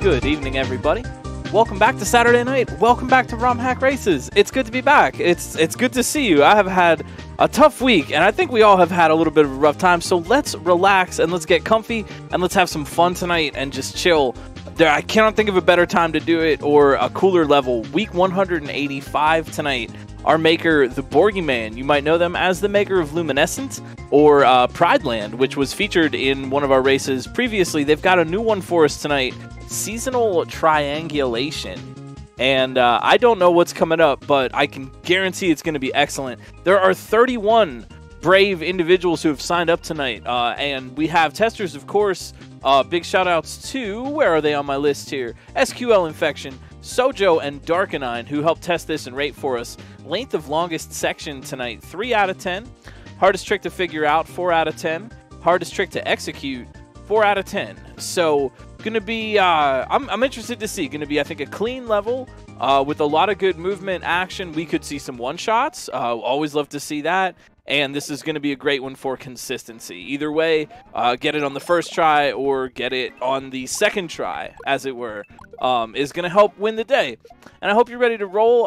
Good evening, everybody. Welcome back to Saturday night. Welcome back to Romhack Races. It's good to be back. It's good to see you. I have had a tough week, and I think we all have had a little bit of a rough time, so let's relax and let's get comfy and let's have some fun tonight and just chill. I cannot think of a better time to do it or a cooler level. Week 185 tonight. Our maker, TheBourgyman. You might know them as the maker of Luminescent or Prideland, which was featured in one of our races previously. They've got a new one for us tonight, Seasonal Triangulation. And I don't know what's coming up, but I can guarantee it's going to be excellent. There are 31 brave individuals who have signed up tonight, and we have testers, of course. Big shout-outs to, where are they on my list here? SQL Infection, Sojo, and Darkenine, who helped test this and rate for us. Length of longest section tonight, 3 out of 10. Hardest trick to figure out, 4 out of 10. Hardest trick to execute, 4 out of 10. So, going to be, I'm interested to see. Going to be, I think, a clean level with a lot of good movement, action. We could see some one-shots. Always love to see that. And this is going to be a great one for consistency. Either way, get it on the first try or get it on the second try, as it were, is going to help win the day. And I hope you're ready to roll.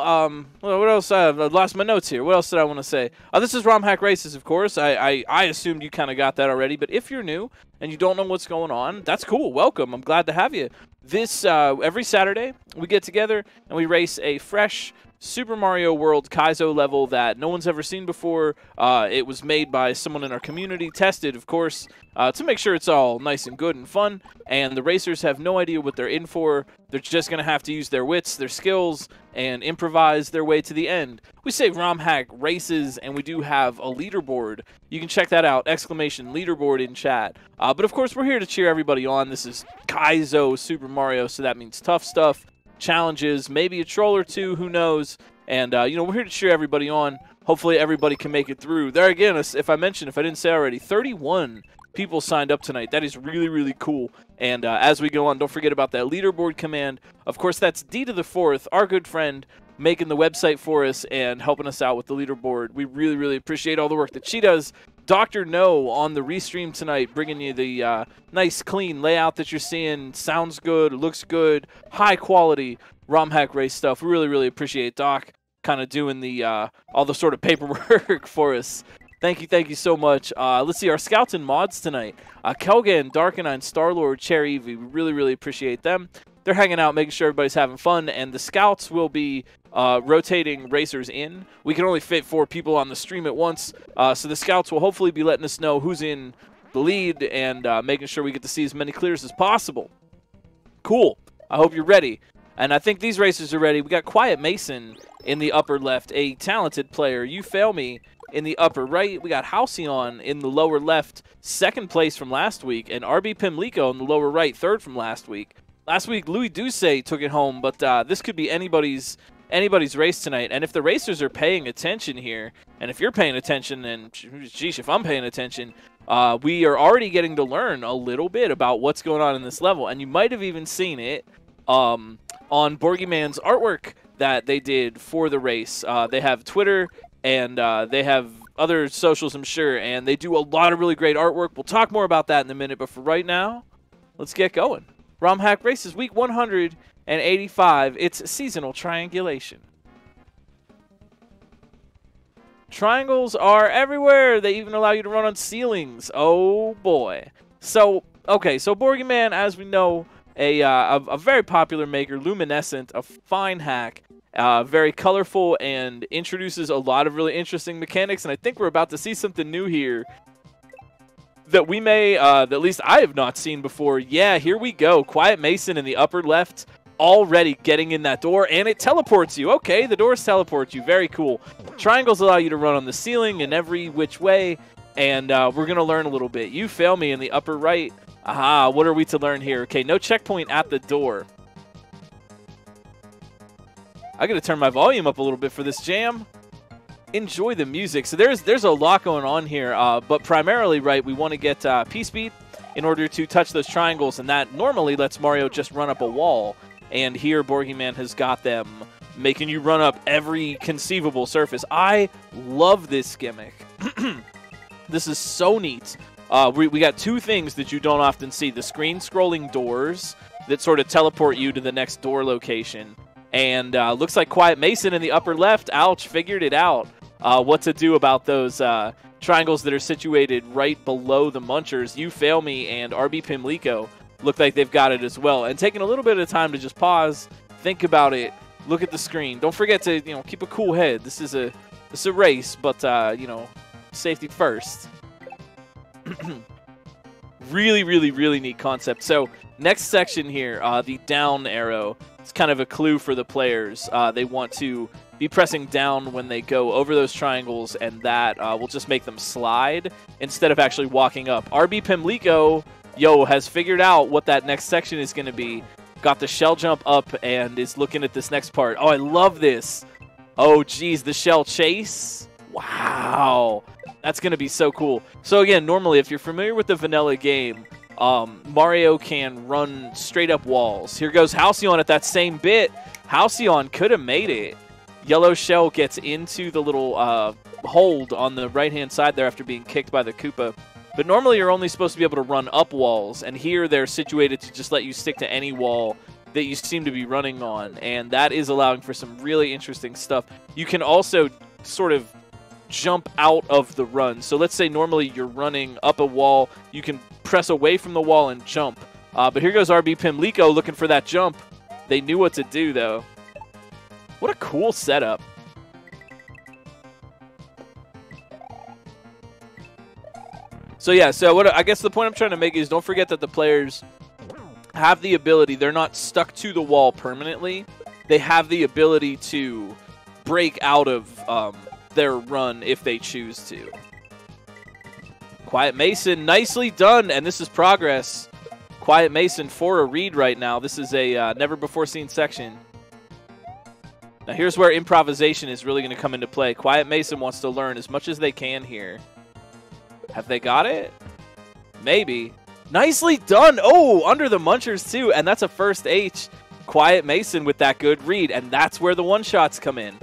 What else? I've lost my notes here. What else did I want to say? This is Romhack Races, of course. I assumed you kind of got that already. But if you're new and you don't know what's going on, that's cool. Welcome. I'm glad to have you. This, every Saturday, we get together and we race a fresh Super Mario World Kaizo level that no one's ever seen before. It was made by someone in our community, tested, of course, to make sure it's all nice and good and fun. And the racers have no idea what they're in for. They're just going to have to use their wits, their skills, and improvise their way to the end. We say Romhack Races, and we do have a leaderboard. You can check that out, exclamation leaderboard in chat. But of course, we're here to cheer everybody on. This is Kaizo Super Mario, so that means tough stuff. Challenges, maybe a troll or two, who knows? And, you know, we're here to cheer everybody on. Hopefully everybody can make it through. There again, if I didn't say already, 31 people signed up tonight. That is really, really cool. And as we go on, don't forget about that leaderboard command. Of course, that's D to the 4th, our good friend, making the website for us and helping us out with the leaderboard. We really, really appreciate all the work that she does. Dr. No on the restream tonight, bringing you the nice, clean layout that you're seeing. Sounds good, looks good, high quality Romhack race stuff. We really, really appreciate Doc kind of doing the all the sort of paperwork for us. Thank you so much. Let's see, our scouts and mods tonight. Kelgan, Darkenine, Starlord, Cherry, we really, really appreciate them. They're hanging out, making sure everybody's having fun, and the scouts will be rotating racers in. We can only fit 4 people on the stream at once, so the scouts will hopefully be letting us know who's in the lead and making sure we get to see as many clears as possible. Cool. I hope you're ready. And I think these racers are ready. We got Quiet Mason in the upper left, a talented player. You Fail Me in the upper right. We got Halcyon in the lower left, 2nd place from last week, and RB Pimlico in the lower right, 3rd from last week. Last week, Louis Douce took it home, but this could be anybody's race tonight. And if the racers are paying attention here, and if you're paying attention, and geez, if I'm paying attention, we are already getting to learn a little bit about what's going on in this level. And you might have even seen it on Bourgyman's artwork that they did for the race. They have Twitter, and they have other socials, I'm sure, and they do a lot of really great artwork. We'll talk more about that in a minute, but for right now, let's get going. Romhack Races, week 185. It's Seasonal Triangulation. Triangles are everywhere. They even allow you to run on ceilings. Oh, boy. So, okay, so Bourgyman, as we know, a very popular maker, Luminescent, a fine hack, very colorful, and introduces a lot of really interesting mechanics, and I think we're about to see something new here that we may, that at least I have not seen before. Yeah, here we go. Quiet Mason in the upper left, already getting in that door, and it teleports you. Okay, the doors teleport you. Very cool. Triangles allow you to run on the ceiling in every which way, and we're going to learn a little bit. You Fail Me in the upper right. Aha, what are we to learn here? Okay, no checkpoint at the door. I got to turn my volume up a little bit for this jam. Enjoy the music. So there's a lot going on here, but primarily, right, we want to get P-Speed in order to touch those triangles, and that normally lets Mario just run up a wall. And here, Bourgyman has got them, making you run up every conceivable surface. I love this gimmick. This is so neat. We got two things that you don't often see. The screen scrolling doors that sort of teleport you to the next door location. And looks like Quiet Mason in the upper left, ouch, figured it out. What to do about those triangles that are situated right below the Munchers. You Fail Me and RB Pimlico look like they've got it as well. And taking a little bit of time to just pause, think about it, look at the screen. Don't forget to keep a cool head. This is a race, but safety first. Really, really, really neat concept. So next section here, the down arrow. It's kind of a clue for the players. They want to be pressing down when they go over those triangles, and that will just make them slide instead of actually walking up. RB Pimlico, has figured out what that next section is going to be. Got the shell jump up and is looking at this next part. Oh, I love this. Oh, geez, the shell chase. Wow. That's going to be so cool. So again, normally, if you're familiar with the vanilla game, Mario can run straight up walls. Here goes Halcyon at that same bit. Halcyon could have made it. Yellow shell gets into the little hold on the right-hand side there after being kicked by the Koopa. But normally you're only supposed to be able to run up walls, and here they're situated to just let you stick to any wall that you seem to be running on, and that is allowing for some really interesting stuff. You can also sort of jump out of the run. So let's say normally you're running up a wall, you can press away from the wall and jump. But here goes RB Pimlico looking for that jump. They knew what to do, though. What a cool setup. So yeah, I guess the point I'm trying to make is don't forget that the players have the ability. They're not stuck to the wall permanently. They have the ability to break out of their run if they choose to. Quiet Mason, nicely done, and this is progress. Quiet Mason for a read right now. This is a never-before-seen section. Now here's where improvisation is really going to come into play. Quiet Mason wants to learn as much as they can here. Have they got it? Maybe. Nicely done. Oh, under the Munchers too, and that's a first H. Quiet Mason with that good read, and that's where the one-shots come in.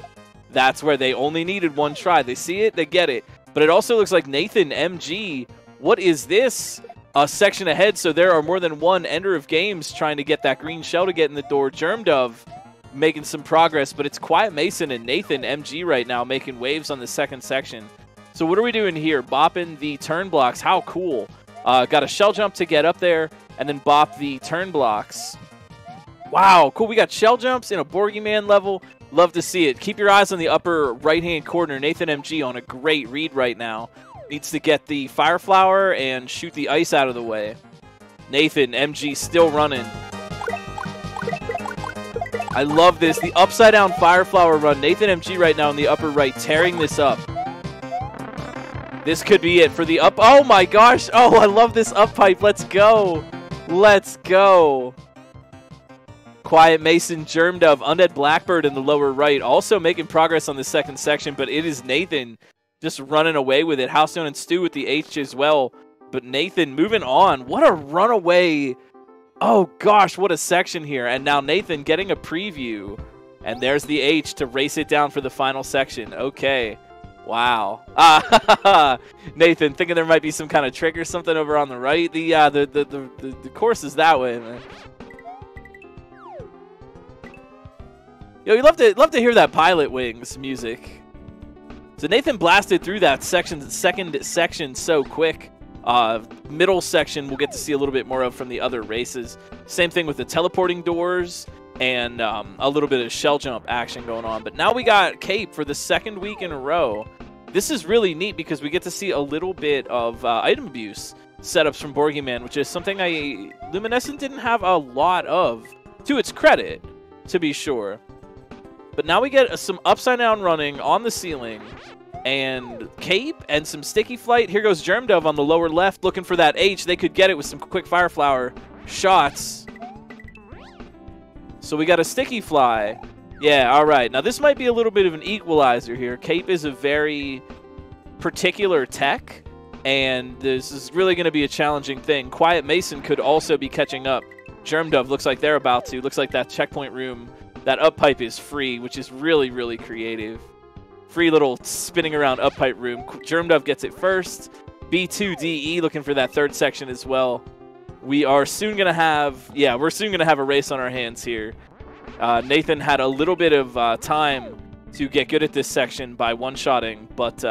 That's where they only needed one try. They see it, they get it. But it also looks like Nathan MG, what is this? A section ahead, so there are more than one ender of games trying to get that green shell to get in the door. Germ Dove making some progress, but it's Quiet Mason and Nathan MG right now making waves on the second section. So what are we doing here? Bopping the turn blocks. How cool. Got a shell jump to get up there, and then bop the turn blocks. Wow, cool. We got shell jumps in a Bourgyman level. Love to see it. Keep your eyes on the upper right-hand corner. Nathan MG on a great read right now. Needs to get the Fire Flower and shoot the ice out of the way. Nathan MG still running. I love this. The upside-down Fire Flower run. Nathan MG right now in the upper right, tearing this up. This could be it for the up. Oh my gosh. Oh, I love this up pipe. Let's go. Let's go. Quiet Mason, Germ Dove, Undead Blackbird in the lower right. Also making progress on the second section, but it is Nathan just running away with it. Halcyon and Stu with the H as well. But Nathan moving on. What a runaway. Oh gosh, what a section here. And now Nathan getting a preview. And there's the H to race it down for the final section. Okay. Wow. Nathan, thinking there might be some kind of trick or something over on the right. The course is that way, man. Yo, you love to hear that Pilot Wings music. So Nathan blasted through that second section so quick. Middle section we'll get to see a little bit more of from the other races. Same thing with the teleporting doors and a little bit of shell jump action going on. But now we got Cape for the second week in a row. This is really neat because we get to see a little bit of item abuse setups from Bourgyman, which is something Luminescent didn't have a lot of, to its credit, to be sure. But now we get some upside down running on the ceiling and Cape and some sticky flight. Here goes Germ Dove on the lower left looking for that H. They could get it with some quick Fire Flower shots. So we got a sticky fly. Yeah, all right. Now this might be a little bit of an equalizer here. Cape is a very particular tech, and this is really going to be a challenging thing. Quiet Mason could also be catching up. Germ Dove looks like they're about to. Looks like that checkpoint room, that up pipe is free, which is really, really creative. Free little spinning around up pipe room. Germ Dove gets it first. B2DE looking for that third section as well. We are soon going to have, we're soon going to have a race on our hands here. Nathan had a little bit of time to get good at this section by one-shotting, but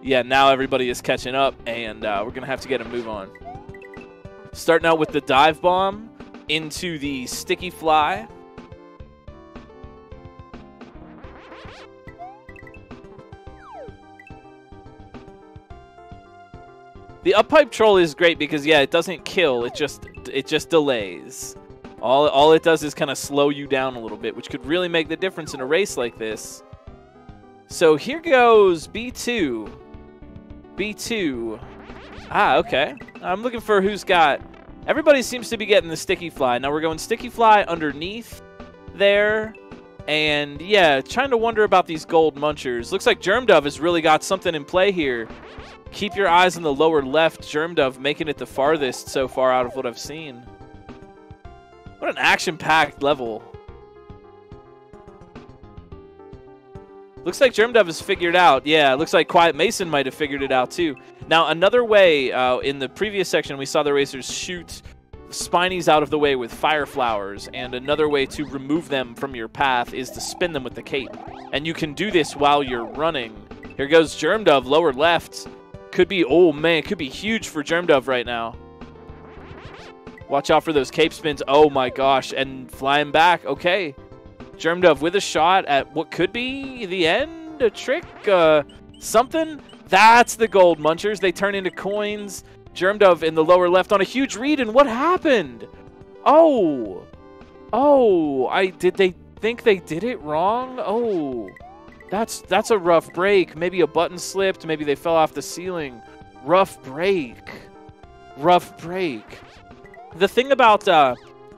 yeah, now everybody is catching up, and we're going to have to get a move on. Starting out with the dive bomb into the sticky fly. The up pipe troll is great because, yeah, it doesn't kill, it just delays. All it does is kind of slow you down a little bit, which could really make the difference in a race like this. So here goes B2. B2. Ah, okay. I'm looking for who's got... Everybody seems to be getting the sticky fly. Now we're going sticky fly underneath there. And, yeah, trying to wonder about these gold munchers. Looks like Germ Dove has really got something in play here. Keep your eyes on the lower left. Germ Dove making it the farthest so far out of what I've seen. What an action-packed level. Looks like Germ Dove has figured out. Yeah, looks like Quiet Mason might have figured it out too. Now, another way, in the previous section, we saw the racers shoot spinies out of the way with fire flowers, and another way to remove them from your path is to spin them with the cape. And you can do this while you're running. Here goes Germ Dove, lower left. Could be, oh man, could be huge for Germ Dove right now. Watch out for those cape spins. Oh my gosh, and flying back. Okay. Germ Dove with a shot at what could be the end, a trick, something. That's the gold munchers. They turn into coins. Germ Dove in the lower left on a huge read, and what happened? Oh. Oh, did they think they did it wrong? Oh. That's a rough break. Maybe a button slipped. Maybe they fell off the ceiling. Rough break. Rough break. The thing about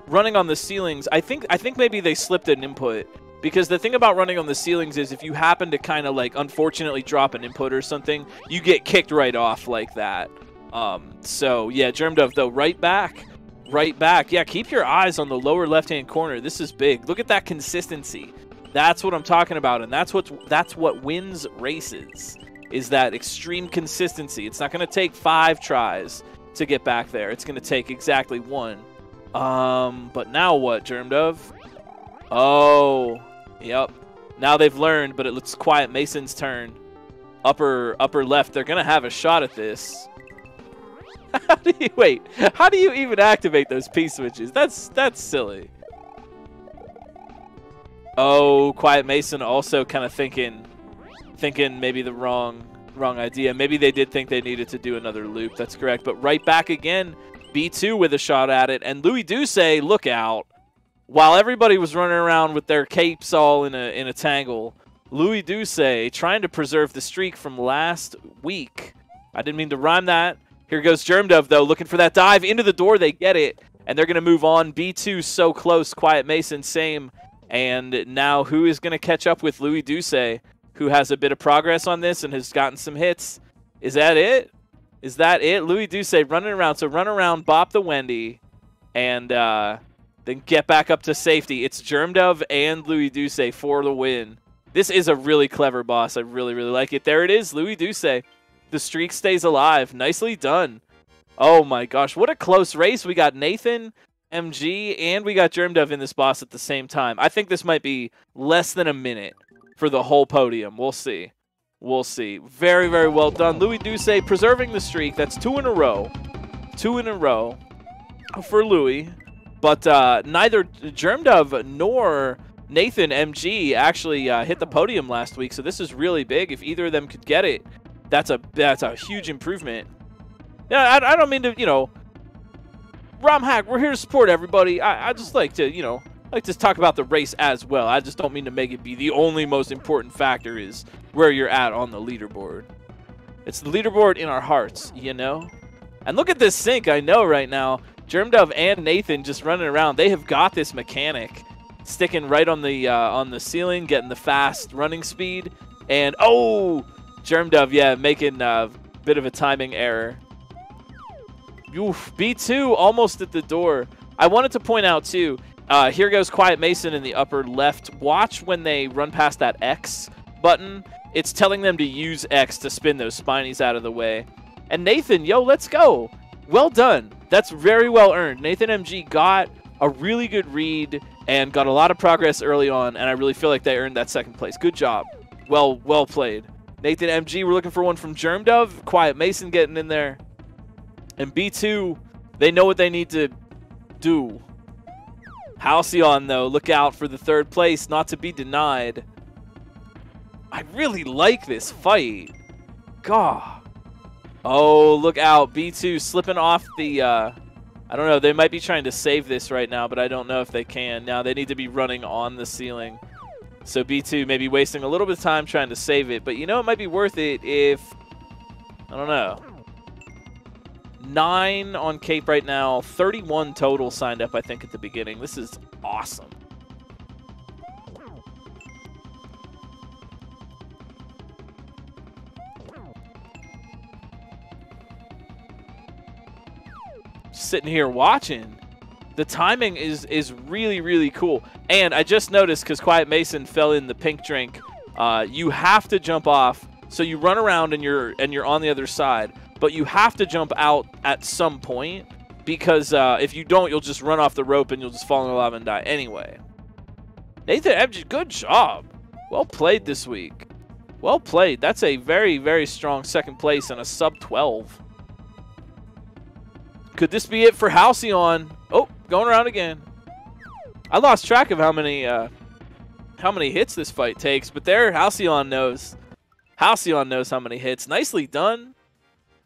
running on the ceilings, I think maybe they slipped an input. Because the thing about running on the ceilings is if you happen to kind of like unfortunately drop an input or something, you get kicked right off like that. So yeah, Germ Dove though, right back. Right back. Yeah, keep your eyes on the lower left-hand corner. This is big. Look at that consistency. That's what I'm talking about, and that's what wins races, is that extreme consistency. It's not going to take 5 tries to get back there. It's going to take exactly 1. But now what, Germ Dove? Oh, yep. Now they've learned, but it looks Quiet Mason's turn. Upper left. They're going to have a shot at this. Wait, how do you even activate those P-switches? That's silly. Oh, Quiet Mason also kind of thinking maybe the wrong idea. Maybe they did think they needed to do another loop. That's correct. But right back again, B2 with a shot at it. And Louis Douce, look out. While everybody was running around with their capes all in a tangle, Louis Douce trying to preserve the streak from last week. I didn't mean to rhyme that. Here goes Germ Dove, though, looking for that dive into the door. They get it, and they're going to move on. B2 so close. Quiet Mason, same. And now who is going to catch up with Louis Douce, who has a bit of progress on this and has gotten some hits? Is that it? Is that it? Louis Douce running around. So run around, bop the Wendy, and then get back up to safety. It's Germ Dove and Louis Douce for the win. This is a really clever boss. I really, really like it. There it is, Louis Douce. The streak stays alive. Nicely done. Oh my gosh, what a close race. We got Nathan, MG, and we got Germ Dove in this boss at the same time. I think this might be less than a minute for the whole podium. We'll see. We'll see. Very, very well done. Louis Douce preserving the streak. That's 2 in a row. 2 in a row for Louis. But neither Germ Dove nor Nathan, MG, actually hit the podium last week. So this is really big. If either of them could get it, that's a huge improvement. Yeah, I don't mean to, Romhack, we're here to support everybody. I just like to, like to talk about the race as well. I just don't mean to make it be the only most important factor is where you're at on the leaderboard. It's the leaderboard in our hearts, And look at this sync, I know right now. Germ Dove and Nathan just running around. They have got this mechanic. Sticking right on the ceiling, getting the fast running speed. And, oh, Germ Dove, yeah, making a bit of a timing error. Oof, B2 almost at the door. I wanted to point out, too, here goes Quiet Mason in the upper left. Watch when they run past that X button. It's telling them to use X to spin those spinies out of the way. And Nathan, yo, let's go. Well done. That's very well earned. Nathan MG got a really good read and got a lot of progress early on, and I really feel like they earned that second place. Good job. Well played. Nathan MG, we're looking for one from Germ Dove. Quiet Mason getting in there. And B2, they know what they need to do. Halcyon, though, look out for the third place, not to be denied. I really like this fight. God. Oh, look out. B2 slipping off the... I don't know. They might be trying to save this right now, but I don't know if they can. Now they need to be running on the ceiling. So B2 may be wasting a little bit of time trying to save it. But, you know, it might be worth it if... I don't know. 9 on Cape right now. 31 total signed up, I think, at the beginning. This is awesome. Sitting here watching. The timing is really, really cool. And I just noticed, because Quiet Mason fell in the pink drink, you have to jump off. So you run around and you're on the other side. But you have to jump out at some point, because if you don't, you'll just run off the rope and you'll just fall in the lava and die anyway. Nathan MG, good job. Well played this week. Well played. That's a very, very strong second place and a sub 12. Could this be it for Halcyon? Oh, going around again. I lost track of how many hits this fight takes, but there, Halcyon knows. Halcyon knows how many hits. Nicely done.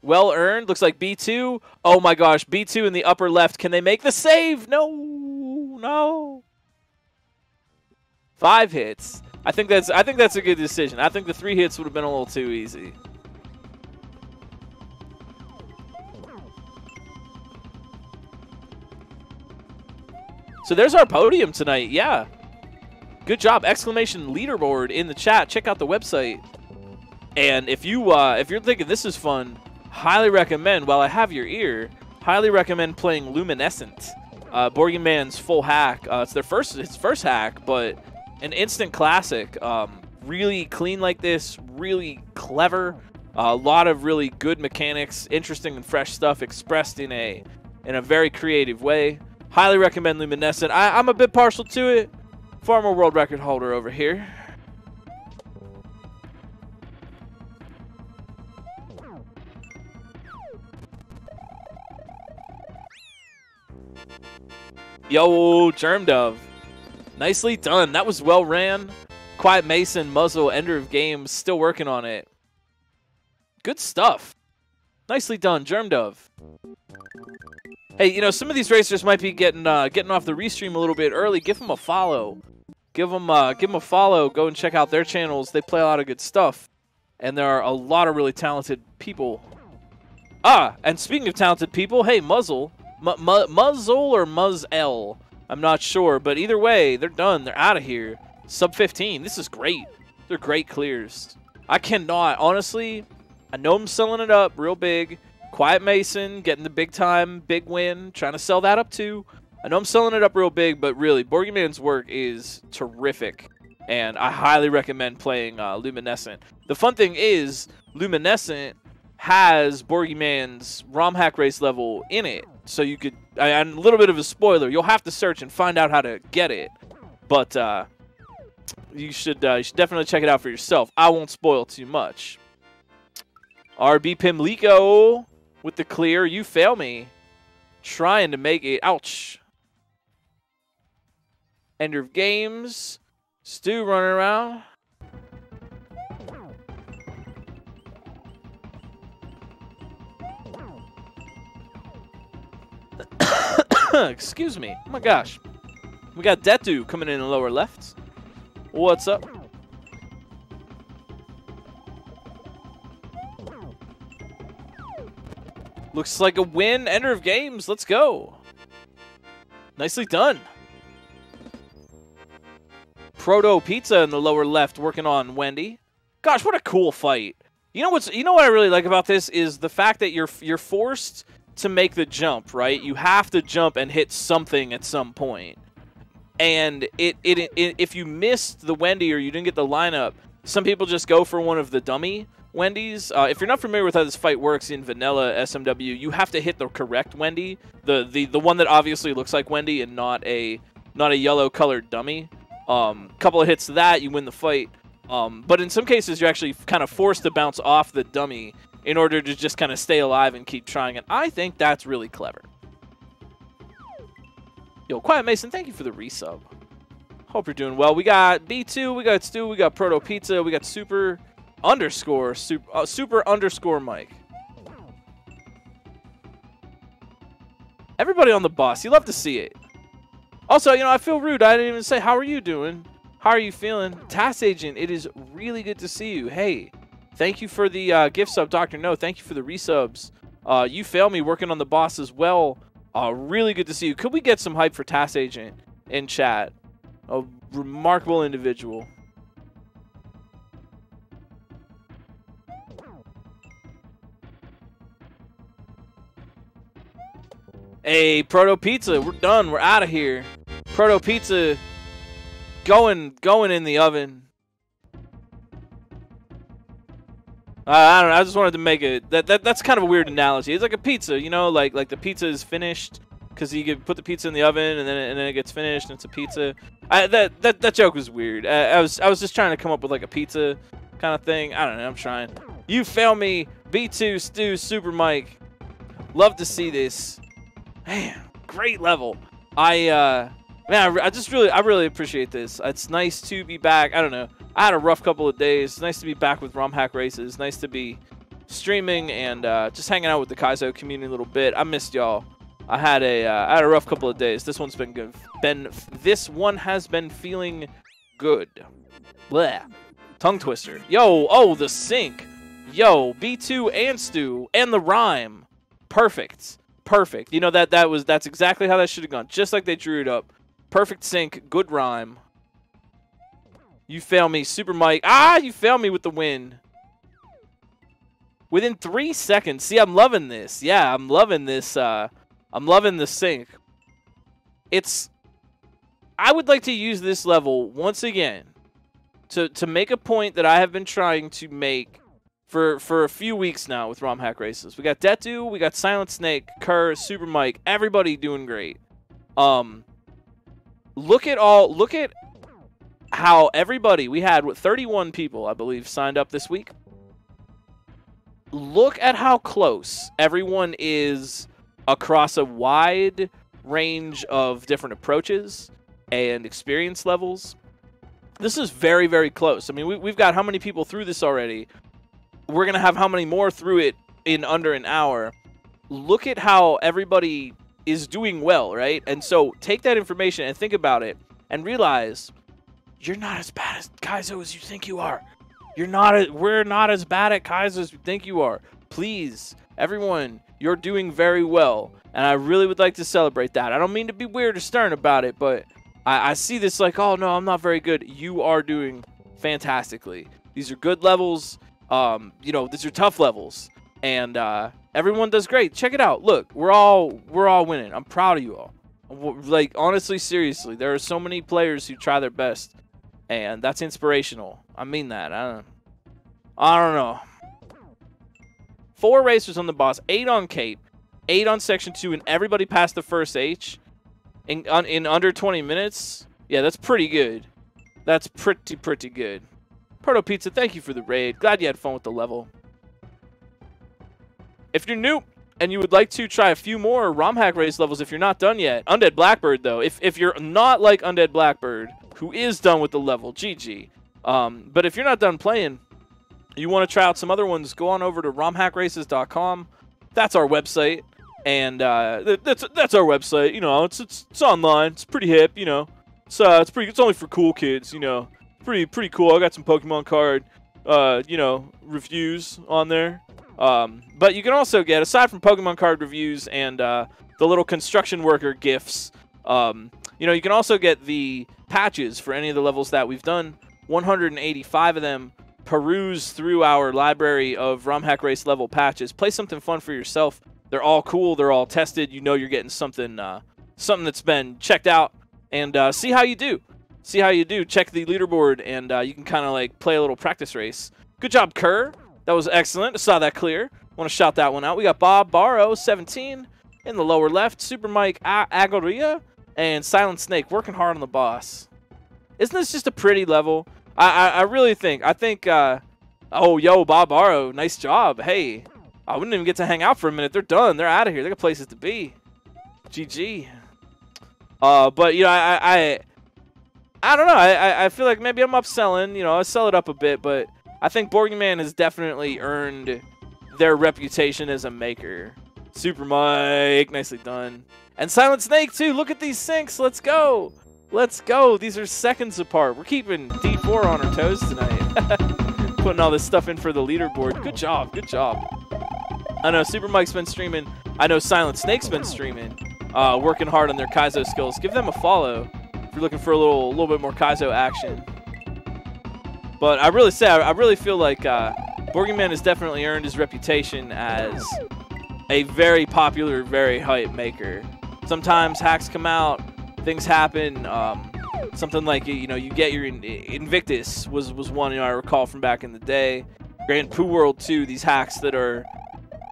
Well earned. Looks like B2. Oh my gosh, B2 in the upper left. Can they make the save? No, no. 5 hits. I think that's a good decision. I think the 3 hits would have been a little too easy. So there's our podium tonight. Yeah. Good job. Exclamation leaderboard in the chat. Check out the website. And if you're thinking this is fun, highly recommend, while I have your ear, highly recommend playing Luminescent. Bourgyman's full hack. It's his first hack, but an instant classic. Really clean like this, really clever. A lot of really good mechanics, interesting and fresh stuff expressed in a very creative way. Highly recommend Luminescent. I'm a bit partial to it. Former world record holder over here. Yo, Germ Dove. Nicely done. That was well ran. Quiet Mason, Muzzle, Ender of Games, still working on it. Good stuff. Nicely done, Germ Dove. Hey, you know, some of these racers might be getting off the restream a little bit early. Give them a follow. Give them a follow. Go and check out their channels. They play a lot of good stuff. And there are a lot of really talented people. And speaking of talented people, hey, Muzzle. Muzzle or Muzz-L? I'm not sure, but either way, they're done. They're out of here. Sub 15. This is great. They're great clears. I cannot, honestly, I know I'm selling it up real big. Quiet Mason getting the big time, big win, trying to sell that up too. I know I'm selling it up real big, but really, Bourgyman's work is terrific, and I highly recommend playing Luminescent. The fun thing is, Luminescent has Bourgyman's Romhack race level in it, so you could, and a little bit of a spoiler, you'll have to search and find out how to get it, but you should definitely check it out for yourself. I won't spoil too much. RB Pimlico with the clear. You fail me. Trying to make it. Ouch. Ender of Games. Stu running around. Excuse me. Oh my gosh. We got Detu coming in the lower left. What's up? Looks like a win. Ender of Games. Let's go. Nicely done. Proto Pizza in the lower left working on Wendy. Gosh, what a cool fight. You know what I really like about this is the fact that you're forced to make the jump, right? You have to jump and hit something at some point. And if you missed the Wendy or you didn't get the lineup, some people just go for one of the dummy Wendy's. If you're not familiar with how this fight works in vanilla SMW, you have to hit the correct Wendy, the one that obviously looks like Wendy and not a yellow colored dummy. Couple of hits to that, you win the fight. But in some cases, you're actually kind of forced to bounce off the dummy in order to just kind of stay alive and keep trying it. I think that's really clever. Yo, Quiet Mason, thank you for the resub. Hope you're doing well. We got B2, we got Stu, we got Proto Pizza, we got super underscore Mike. Everybody on the bus, you love to see it. Also, you know, I feel rude. I didn't even say, how are you doing? How are you feeling? Task Agent, it is really good to see you. Hey, thank you for the gift sub, Dr. No. Thank you for the resubs. You fail me working on the boss as well. Really good to see you. Could we get some hype for Task Agent in chat? A remarkable individual. Hey, Proto Pizza, we're done. We're out of here. Proto Pizza going in the oven. I don't know. I just wanted to make it. That's kind of a weird analogy. It's like a pizza, you know, like the pizza is finished because you can put the pizza in the oven and then it gets finished and it's a pizza. That joke was weird. I was just trying to come up with like a pizza kind of thing. I don't know. I'm trying. You fail me. B2 Stu Super Mike. Love to see this. Man, great level. I really appreciate this. It's nice to be back. I don't know. I had a rough couple of days. It's nice to be back with Romhack Races. Nice to be streaming and just hanging out with the Kaizo community a little bit. I missed y'all. I had a rough couple of days. This one's been good. This one has been feeling good. Bleh. Tongue twister. Yo, oh, the sync. Yo, B2 and Stu and the rhyme. Perfect. Perfect. You know, that's exactly how that should have gone. Just like they drew it up. Perfect sync, good rhyme. You fail me, Super Mike. Ah, you fail me with the win. Within 3 seconds. See, I'm loving this. Yeah, I'm loving this. I'm loving the sync. I would like to use this level once again to make a point that I have been trying to make for a few weeks now with Romhack Races. We got Detu, we got Silent Snake, Kerr, Super Mike, everybody doing great. Look at how everybody, we had 31 people, I believe, signed up this week. Look at how close everyone is across a wide range of different approaches and experience levels. This is very, very close. I mean, we've got how many people through this already? We're going to have how many more through it in under an hour. Look at how everybody is doing well, right? And so take that information and think about it and realize you're not as bad at Kaizo as you think you are. We're not as bad at Kaizo as we think you are. Please, everyone, you're doing very well. And I really would like to celebrate that. I don't mean to be weird or stern about it, but I see this like, oh, no, I'm not very good. You are doing fantastically. These are good levels. You know, these are tough levels. And everyone does great. Check it out. Look, we're all winning. I'm proud of you all. Like, honestly, seriously, there are so many players who try their best. And that's inspirational. I mean that. I don't know. 4 racers on the boss, 8 on Cape, 8 on Section 2, and everybody passed the first H in under 20 minutes. Yeah, that's pretty good. That's pretty good. Proto Pizza, thank you for the raid. Glad you had fun with the level. If you're new and you would like to try a few more Romhack race levels if you're not done yet, Undead Blackbird, though, if you're not like Undead Blackbird, who is done with the level, GG. But if you're not done playing, you want to try out some other ones, go on over to romhackraces.com. That's our website. And that's our website. You know, it's online. It's pretty hip, you know. It's only for cool kids, you know. Pretty cool. I got some Pokemon card, you know, reviews on there. But you can also get, aside from Pokemon card reviews and the little construction worker gifts, you know, you can also get the patches for any of the levels that we've done. 185 of them. Peruse through our library of Romhack race level patches. Play something fun for yourself. They're all cool. They're all tested. You know you're getting something that's been checked out. And see how you do. See how you do. Check the leaderboard, and you can kind of like play a little practice race. Good job, Kerr. That was excellent. I saw that clear. Want to shout that one out. We got Bob Barrow, 17, in the lower left. Super Mike Agoria and Silent Snake working hard on the boss. Isn't this just a pretty level? I really think. Oh, yo, Bob Barrow, nice job. Hey, I wouldn't even get to hang out for a minute. They're done. They're out of here. They got places to be. GG. But, you know, I don't know. I feel like maybe I'm upselling. You know, I sell it up a bit, but I think Bourgyman has definitely earned their reputation as a maker. Super Mike, nicely done. And Silent Snake, too. Look at these sinks. Let's go. Let's go. These are seconds apart. We're keeping D4 on our toes tonight. Putting all this stuff in for the leaderboard. Good job. Good job. I know Super Mike's been streaming. I know Silent Snake's been streaming. Working hard on their Kaizo skills. Give them a follow if you're looking for a little bit more Kaizo action. But I really feel like Bourgyman has definitely earned his reputation as a very popular, very hype maker. Sometimes hacks come out, things happen. Something like, you know, you get your Invictus was one, you know, I recall from back in the day. Grand Poo World 2, these hacks that are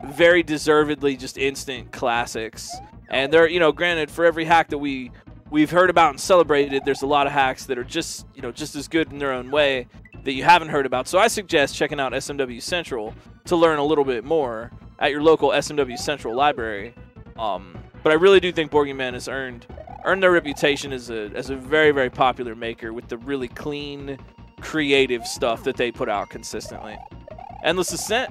very deservedly just instant classics. And they're, you know, granted, for every hack that we've heard about and celebrated, there's a lot of hacks that are just, you know, just as good in their own way that you haven't heard about. So I suggest checking out SMW Central to learn a little bit more at your local SMW Central library. But I really do think Bourgyman has earned their reputation as a very, very popular maker with the really clean, creative stuff that they put out consistently. Endless Ascent,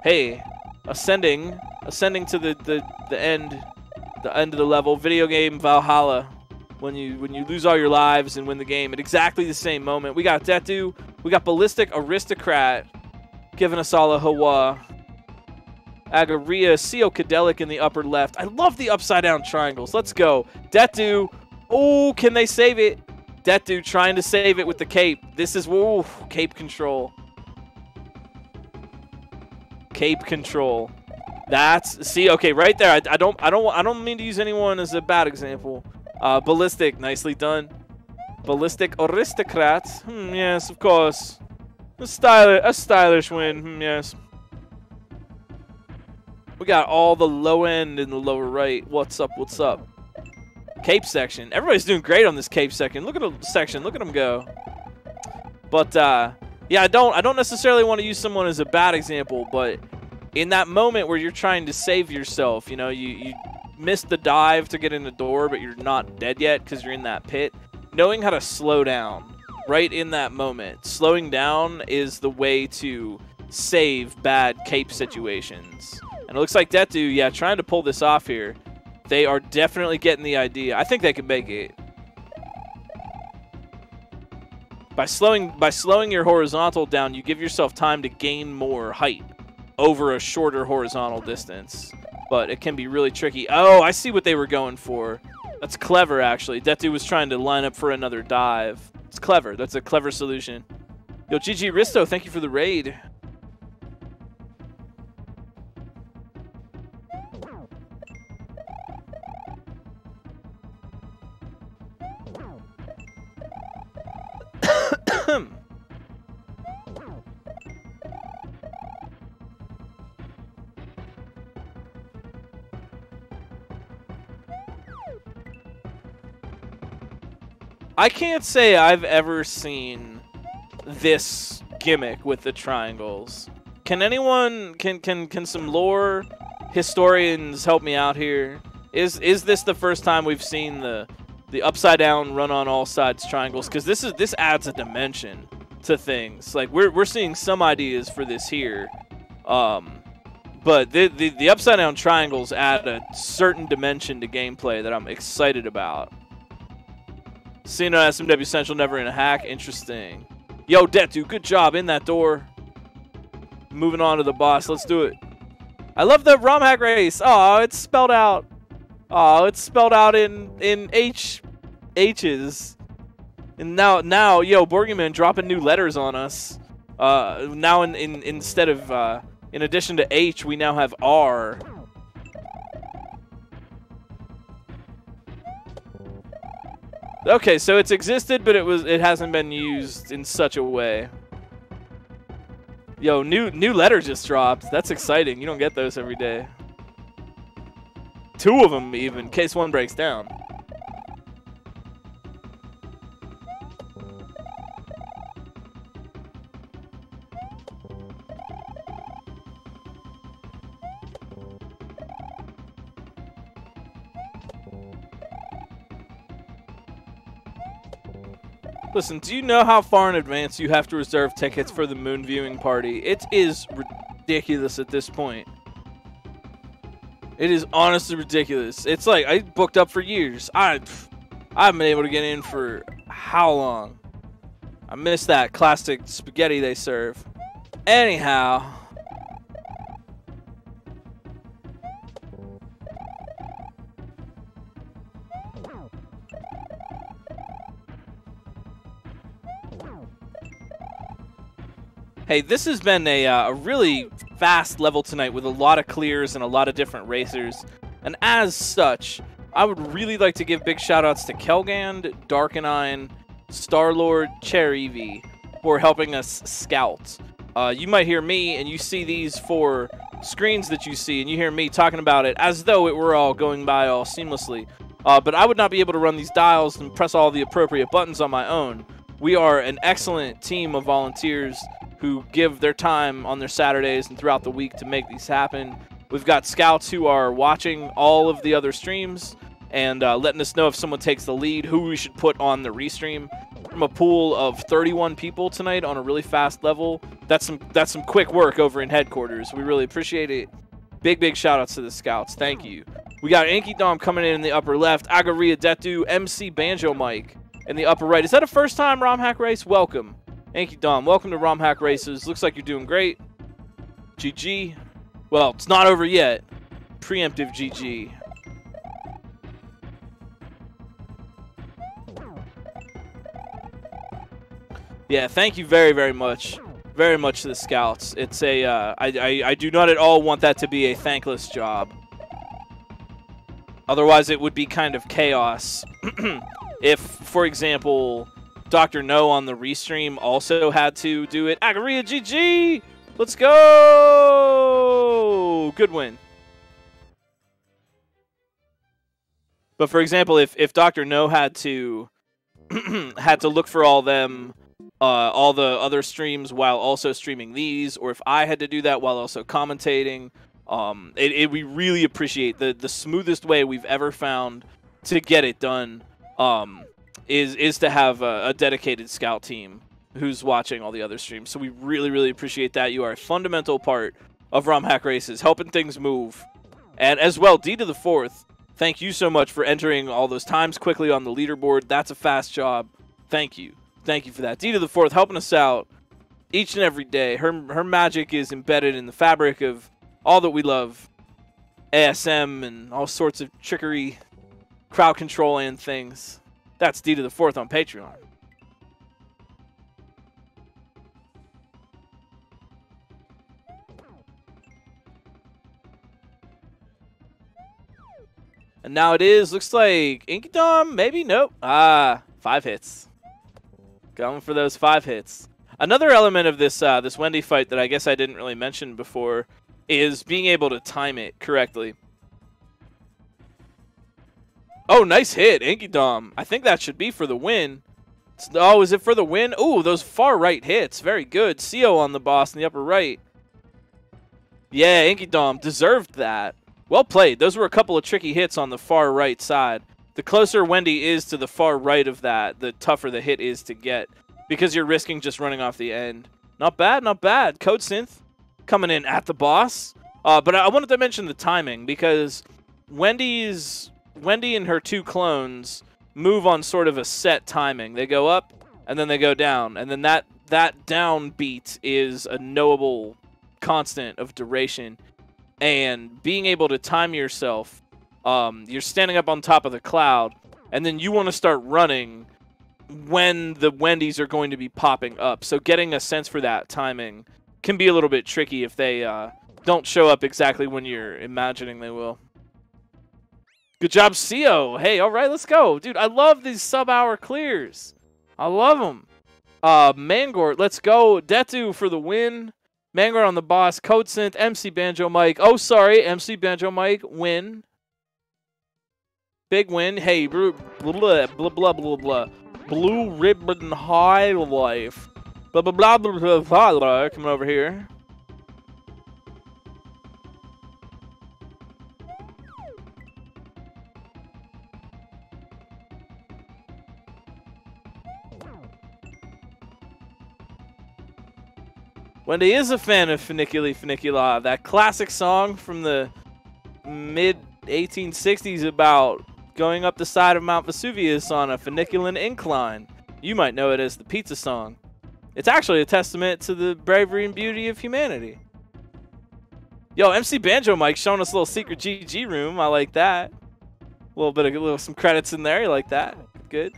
hey, ascending to the end of the level. Video game Valhalla. When you lose all your lives and win the game at exactly the same moment. We got Detu, we got Ballistic Aristocrat giving us all a Hawa. Agaria, Ceocadelic in the upper left. I love the upside down triangles. Let's go. Detu. Oh, can they save it? Detu trying to save it with the cape. This is cape control. Cape control. Okay, right there. I don't mean to use anyone as a bad example. Ballistic, nicely done. Ballistic Aristocrat. Yes, of course. A stylish win. Yes. We got all the low end in the lower right. What's up? What's up? Cape section. Everybody's doing great on this cape section. Look at the section. Look at them go. But yeah, I don't necessarily want to use someone as a bad example, but in that moment where you're trying to save yourself, you know, you missed the dive to get in the door, but you're not dead yet because you're in that pit. Knowing how to slow down right in that moment. Slowing down is the way to save bad cape situations. And it looks like Detu, yeah, trying to pull this off here. They are definitely getting the idea. I think they can make it. By slowing your horizontal down, you give yourself time to gain more height over a shorter horizontal distance. But it can be really tricky. Oh, I see what they were going for. That's clever, actually. Detu was trying to line up for another dive. It's clever. That's a clever solution. Yo, GG Risto, thank you for the raid. I can't say I've ever seen this gimmick with the triangles. Can anyone, can some lore historians help me out here? Is this the first time we've seen the upside down run on all sides triangles? Because this adds a dimension to things. Like we're seeing some ideas for this here, but the upside down triangles add a certain dimension to gameplay that I'm excited about. Seen on SMW Central, never in a hack. Interesting. Yo, Detu, good job in that door. Moving on to the boss. Let's do it. I love the Romhack race. Oh, it's spelled out. Oh, it's spelled out in H's. And now, yo, Bourgyman dropping new letters on us. Now instead of in addition to H, we now have R. Okay, so it's existed, but it hasn't been used in such a way. Yo, new letter just dropped. That's exciting. You don't get those every day. 2 of them even, in case one breaks down. Listen, do you know how far in advance you have to reserve tickets for the moon viewing party? It is ridiculous at this point. It is honestly ridiculous. It's like I booked up for years. I haven't been able to get in for how long? I miss that classic spaghetti they serve. Anyhow. Hey, this has been a really fast level tonight with a lot of clears and a lot of different racers. And as such, I would really like to give big shoutouts to Kelgand, Darkenine, Starlord, Cherry for helping us scout. You might hear me and you see these 4 screens that you see and you hear me talking about it as though it were all going by all seamlessly. But I would not be able to run these dials and press all the appropriate buttons on my own. We are an excellent team of volunteers who give their time on their Saturdays and throughout the week to make these happen. We've got scouts who are watching all of the other streams and letting us know if someone takes the lead, who we should put on the restream. From a pool of 31 people tonight on a really fast level, that's some quick work over in headquarters. We really appreciate it. Big shout outs to the scouts. Thank you. We got Inky Dom coming in the upper left, Agaria Detu, MC Banjo Mike in the upper right. Is that a first time Romhack race? Welcome. Thank you, Dom. Welcome to Romhack Races. Looks like you're doing great. GG. Well, it's not over yet. Preemptive GG. Yeah, thank you very much. Very much to the scouts. It's a, I do not at all want that to be a thankless job. Otherwise, it would be kind of chaos. If, for example, Dr. No on the restream also had to do it. Agaria GG! Let's go! Good win. But for example, if Dr. No had to look for all the other streams while also streaming these, or if I had to do that while also commentating, we really appreciate the smoothest way we've ever found to get it done. Is to have a dedicated scout team who's watching all the other streams. So we really appreciate that. You are a fundamental part of Romhack Races, helping things move. And as well, D to the 4th, thank you so much for entering all those times quickly on the leaderboard. That's a fast job. Thank you. Thank you for that. D to the 4th helping us out each and every day. Her magic is embedded in the fabric of all that we love. ASM and all sorts of trickery, crowd control and things. That's D to the 4th on Patreon. And now it is, looks like Inky Dom, maybe? Nope. 5 hits. Going for those 5 hits. Another element of this this Wendy fight that I guess I didn't really mention before is being able to time it correctly. Oh, nice hit, Inky Dom. I think that should be for the win. Oh, is it for the win? Oh, those far right hits. Very good. CO on the boss in the upper right. Yeah, Inky Dom deserved that. Well played. Those were a couple of tricky hits on the far right side. The closer Wendy is to the far right of that, the tougher the hit is to get, because you're risking just running off the end. Not bad, not bad. Code Synth coming in at the boss. But I wanted to mention the timing, because Wendy and her 2 clones move on sort of a set timing. They go up, and then they go down. And then that down beat is a knowable constant of duration. And being able to time yourself, you're standing up on top of the cloud, and then you want to start running when the Wendy's are going to be popping up. So getting a sense for that timing can be a little bit tricky if they don't show up exactly when you're imagining they will. Good job, CO. Hey, all right, let's go. Dude, I love these sub-hour clears. I love them. Mangort, let's go. Detu for the win. Mangor on the boss. Code Synth. MC Banjo Mike. Oh, sorry. MC Banjo Mike. Win. Big win. Hey, blah, blah, blah, blah, blah, blah. Blue Ribbon High Life. Blah, blah, blah, blah, blah, blah, blah. Coming over here. Wendy is a fan of Funiculi Funicula, that classic song from the mid-1860s about going up the side of Mount Vesuvius on a funicular incline. You might know it as the pizza song. It's actually a testament to the bravery and beauty of humanity. Yo, MC Banjo Mike showing us a little secret GG room. I like that. A little bit of some credits in there. You like that? Good.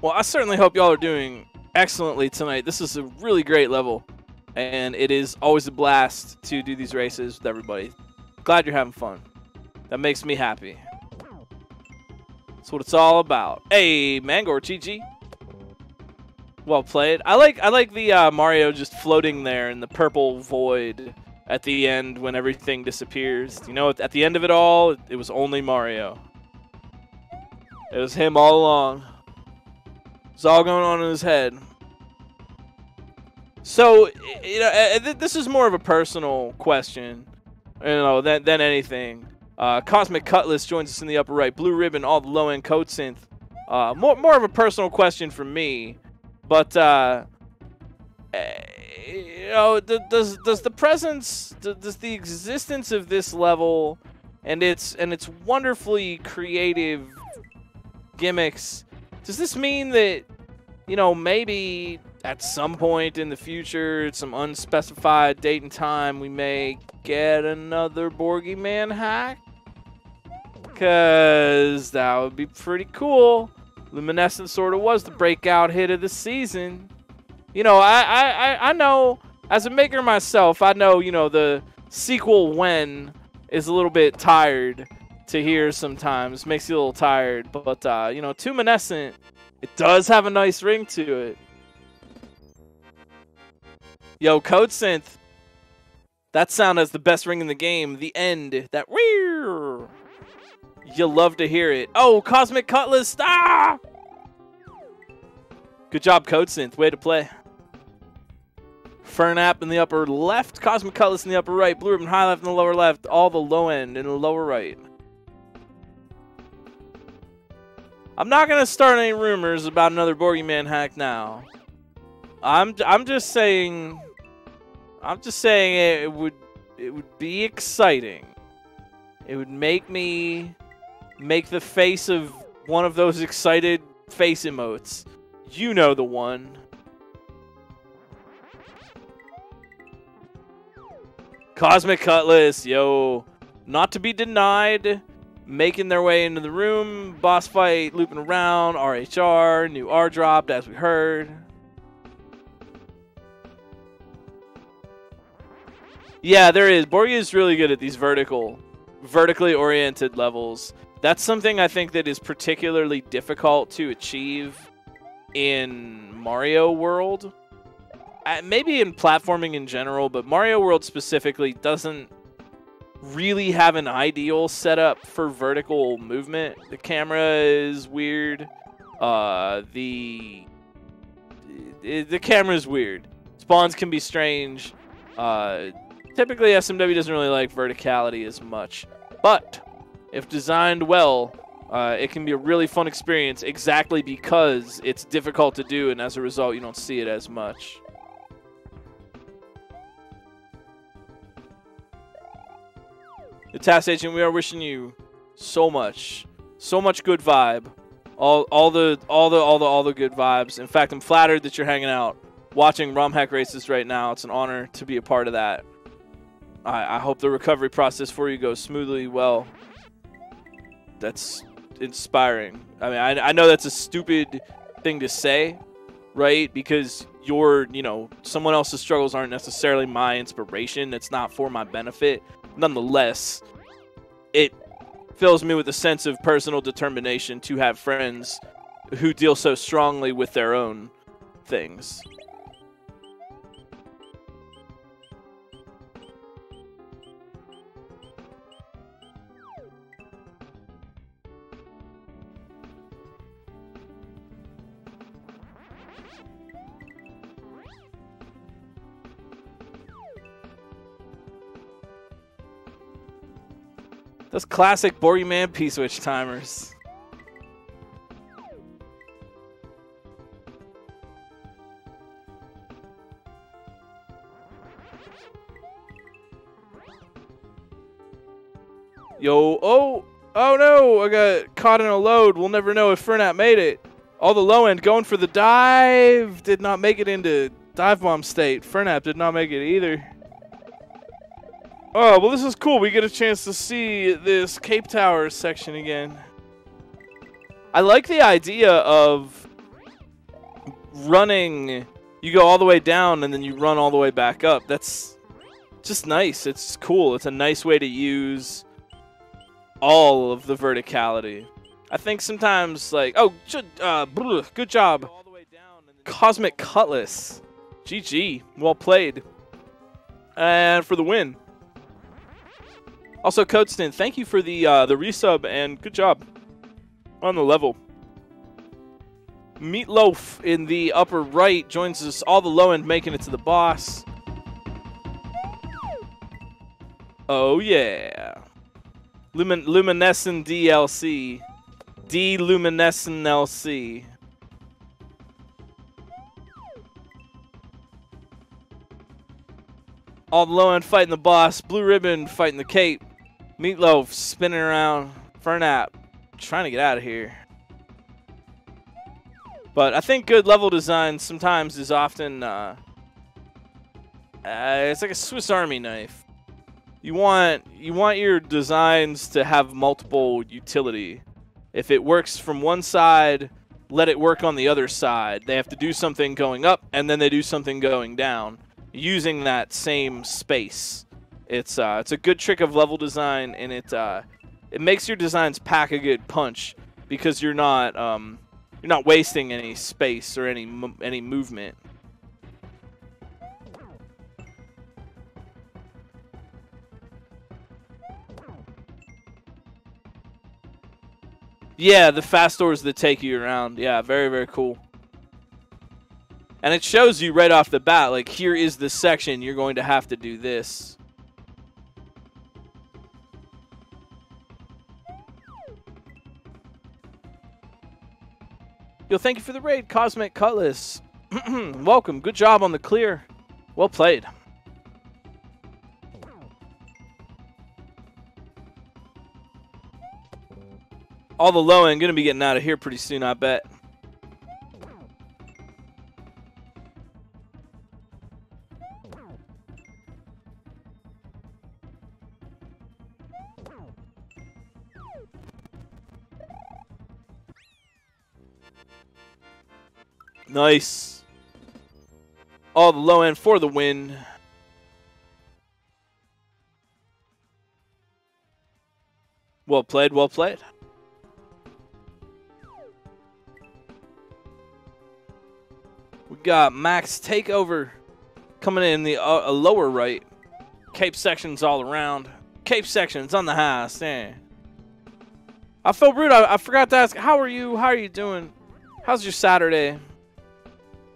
Well, I certainly hope y'all are doing excellently tonight. This is a really great level, and it is always a blast to do these races with everybody. Glad you're having fun. That makes me happy. That's what it's all about. Hey, Mangor, GG. Well played. I like the Mario just floating there in the purple void at the end when everything disappears. You know, at the end of it all, it was only Mario. It was him all along. It's all going on in his head. So, you know, this is more of a personal question, you know, than anything. Cosmic Cutlass joins us in the upper right. Blue Ribbon, all the low-end code synth. More of a personal question for me, but you know, does the presence, does the existence of this level and its wonderfully creative gimmicks, does this mean that, you know, maybe at some point in the future, at some unspecified date and time, we may get another Bourgyman hack? Because that would be pretty cool. Luminescent sort of was the breakout hit of the season. You know, I know, as a maker myself, I know, you know, the sequel when is a little bit tired to hear sometimes. Makes you a little tired. But, you know, Luminescent, it does have a nice ring to it. Yo, Code Synth. That sound has the best ring in the game. The end. That weird. You'll love to hear it. Oh, Cosmic Cutlass. Ah! Good job, Code Synth. Way to play. Fernap in the upper left. Cosmic Cutlass in the upper right. Blue Ribbon High Left in the lower left. All the low end in the lower right. I'm not gonna start any rumors about another Bourgyman hack now. I'm just saying it would be exciting. It would make me make the face of one of those excited face emotes. You know the one. Cosmic Cutlass, yo. Not to be denied. Making their way into the room. Boss fight, looping around. RHR, new R dropped, as we heard. Yeah, there is. Borgy is really good at these vertically oriented levels. That's something I think that is particularly difficult to achieve in Mario World. Maybe in platforming in general, but Mario World specifically doesn't really have an ideal setup for vertical movement. The camera is weird. The camera is weird. Spawns can be strange. Typically, SMW doesn't really like verticality as much. But if designed well, it can be a really fun experience exactly because it's difficult to do, and as a result, you don't see it as much. The Task Agent, we are wishing you so much good vibe, all the good vibes. In fact, I'm flattered that you're hanging out, watching Romhack races right now. It's an honor to be a part of that. I hope the recovery process for you goes smoothly. Well, that's inspiring. I mean, I know that's a stupid thing to say, right? Because someone else's struggles aren't necessarily my inspiration. It's not for my benefit. Nonetheless, it fills me with a sense of personal determination to have friends who deal so strongly with their own things. Those classic Bourgyman P-switch timers. Yo, oh no, I got caught in a load. We'll never know if Fernat made it. All the low end going for the dive. Did not make it into dive bomb state. Fernat did not make it either. Oh, well, this is cool. We get a chance to see this Cape Tower section again. I like the idea of running. You go all the way down and then you run all the way back up. That's just nice. It's cool. It's a nice way to use all of the verticality. I think sometimes, like, oh, good job. Cosmic Cutlass. GG. Well played. And for the win. Also, Codestin, thank you for the resub, and good job on the level. Meatloaf in the upper right joins us all the low end, making it to the boss. Oh, yeah. Luminescent DLC. D-Luminescent LC. All the low end fighting the boss. Blue Ribbon fighting the cape. Meatloaf spinning around. Fernap trying to get out of here. But I think good level design sometimes is often it's like a Swiss Army knife. You want your designs to have multiple utility. If it works from one side, let it work on the other side. They have to do something going up, and then they do something going down, using that same space. It's a good trick of level design, and it makes your designs pack a good punch because you're not wasting any space or any movement. Yeah, the fast doors that take you around. Yeah, very, very cool. And it shows you right off the bat, like, here is the section. You're going to have to do this. Yo, thank you for the raid, Cosmic Cutlass. Welcome. Good job on the clear. Well played. All the low end going to be getting out of here pretty soon, I bet. Nice. All the low end for the win. Well played, well played. We got Max Takeover coming in the lower right. Cape sections all around. Cape sections on the house. Yeah. I feel rude. I forgot to ask, how are you? How are you doing? How's your Saturday?